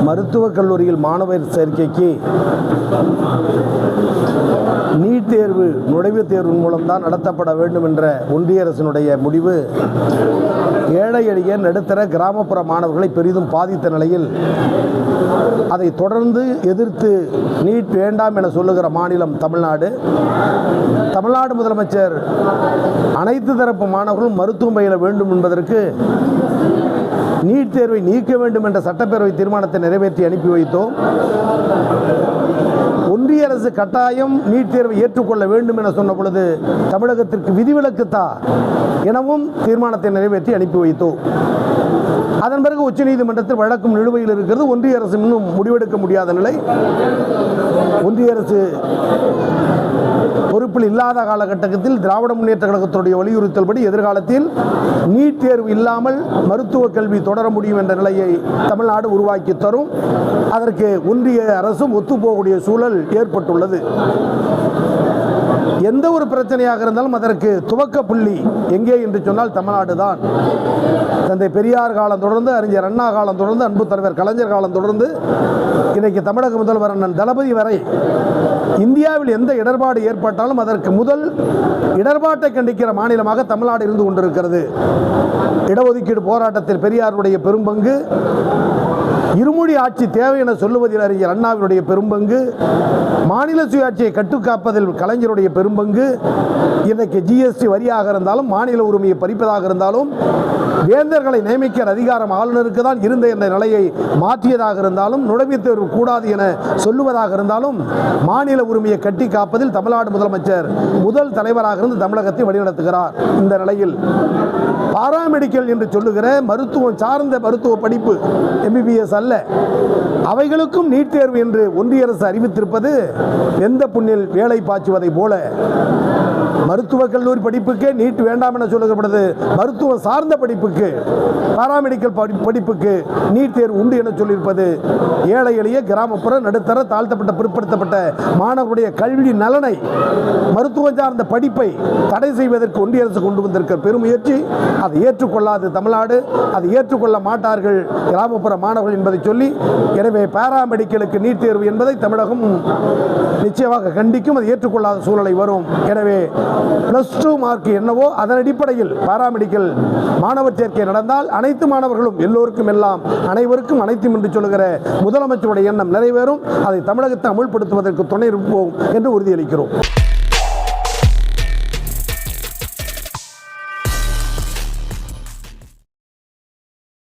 மருத்துவக் கல்லூரியில் மாணவர் சேர்க்கைக்கு நீட் தேர்வு நுழைவுத் தேர்வு மூலம்தான் நடத்தப்பட வேண்டும் என்ற ஒன்றிய அரசினுடைய முடிவு ஏழை எளிய நடுத்தர கிராமப்புற மாணவர்களை பெரிதும் பாதித்த நிலையில் அதை தொடர்ந்து எதிர்த்து நீட் வேண்டாம் என சொல்லுகிற மாநிலம் தமிழ்நாடு. தமிழ்நாடு முதலமைச்சர் அனைத்து தரப்பு மாணவர்களும் மருத்துவம் பயில வேண்டும் என்பதற்கு நீட் தேர்வை நீக்க வேண்டும் என்ற சட்டப்பேரவை தீர்மானத்தை நிறைவேற்றி அனுப்பி வைத்தோம். ஒன்றிய அரசு கட்டாயம் நீட் தேர்வை ஏற்றுக்கொள்ள வேண்டும் என சொன்ன பொழுது தமிழகத்திற்கு விதிவிலக்குத்தா எனவும் தீர்மானத்தை நிறைவேற்றி அனுப்பி வைத்தோம். அதன் பிறகு உச்சநீதிமன்றத்தில் வழக்கும் நிலுவையில் இருக்கிறது. ஒன்றிய அரசு இன்னும் முடிவெடுக்க முடியாத நிலை. ஒன்றிய அரசு பொறுப்பில் இல்லாத காலகட்டத்தில் திராவிட முன்னேற்ற கழகத்துடைய வலியுறுத்தல்படி எதிர்காலத்தில் நீட் தேர்வு இல்லாமல் மருத்துவ கல்வி தொடர முடியும் என்ற நிலையை தமிழ்நாடு உருவாக்கி தரும். அதற்கு ஒன்றிய அரசும் ஒத்துப்போகக்கூடிய சூழல் ஏற்பட்டுள்ளது. எந்த ஒரு பிரச்சனையாக இருந்தாலும் அதற்கு துவக்க புள்ளி எங்கே என்று சொன்னால் தமிழ்நாடு தான். தந்தை பெரியார் காலம் தொடர்ந்து, அறிஞர் அண்ணா காலம் தொடர்ந்து, அன்பு தலைவர் கலைஞர் காலம் தொடர்ந்து, இன்றைக்கு தமிழக முதல்வர் அண்ணன் தளபதி வரை இந்தியாவில் எந்த இடர்பாடு ஏற்பட்டாலும் அதற்கு முதல் இடர்பாட்டை கண்டிக்கிற மாநிலமாக தமிழ்நாடு இருந்து கொண்டிருக்கிறது. இடஒதுக்கீடு போராட்டத்தில் பெரியாருடைய பெரும்பங்கு, இருமொழி ஆட்சி தேவை என சொல்லுவதில் அறிஞர் அண்ணாவினுடைய பெரும்பங்கு, மாநில சுயாட்சியை கட்டுக்காப்பதில் கலைஞருடைய பெரும்பங்கு, இன்றைக்கு ஜிஎஸ்டி வரியாக இருந்தாலும், மாநில உரிமையை பறிப்பதாக இருந்தாலும், வேந்தர்களை நியமிக்கிற அதிகாரம் ஆளுநருக்கு தான் இருந்த என்ற நிலையை மாற்றியதாக இருந்தாலும், நுழைவுத் தேர்வு கூடாது என சொல்லுவதாக இருந்தாலும், மாநில உரிமையை கட்டி காப்பதில் தமிழ்நாடு முதலமைச்சர் முதல் தலைவராக இருந்து தமிழகத்தை வழிநடத்துகிறார். இந்த நிலையில் பாராமெடிக்கல் என்று சொல்லுகிற மருத்துவம் சார்ந்த மருத்துவ படிப்பு, எம்பிபிஎஸ் அல்ல, அவைகளுக்கும் நீட் தேர்வு என்று ஒன்றிய அரசு அறிவித்திருப்பது எந்த புண்ணில் வேலை பாய்ச்சுவதை போல. மருத்துவக் கல்லூரி படிப்புக்கே நீட் வேண்டாம் என சொல்லுகிறது, மருத்துவம் சார்ந்த படிப்புக்கு, பாராமெடிக்கல் படிப்புக்கு நீட் தேர்வு உண்டு என சொல்லியிருப்பது ஏழை எளிய கிராமப்புற நடுத்தர தாழ்த்தப்பட்ட பிற்படுத்தப்பட்ட மாணவர்களுடைய கல்வி நலனை, மருத்துவம் சார்ந்த படிப்பை தடை செய்வதற்கு ஒன்றிய அரசு கொண்டு வந்திருக்கிற பெருமுயற்சி. அதை ஏற்றுக்கொள்ளாது தமிழ்நாடு, அதை ஏற்றுக்கொள்ள மாட்டார்கள் கிராமப்புற மாணவர்கள் என்பதை சொல்லி, எனவே பாராமெடிக்கலுக்கு நீட் தேர்வு என்பதை தமிழகம் நிச்சயமாக கண்டிக்கும். அதை ஏற்றுக்கொள்ளாத சூழலை வரும். எனவே +2 மார்க் என்னவோ அதன் அடிப்படையில் பாராமெடிக்கல் மாணவர் சேர்க்கை நடந்தால் அனைத்து மாணவர்களும் எல்லோருக்கும் எல்லாம் அனைவருக்கும் அனைத்தும் என்று சொல்லுகிற முதலமைச்சருடைய எண்ணம் நிறைவேறும். அதை தமிழகத்தை அமுல்படுத்துவதற்கு துணை இருப்போம் என்று உறுதியளிக்கிறோம்.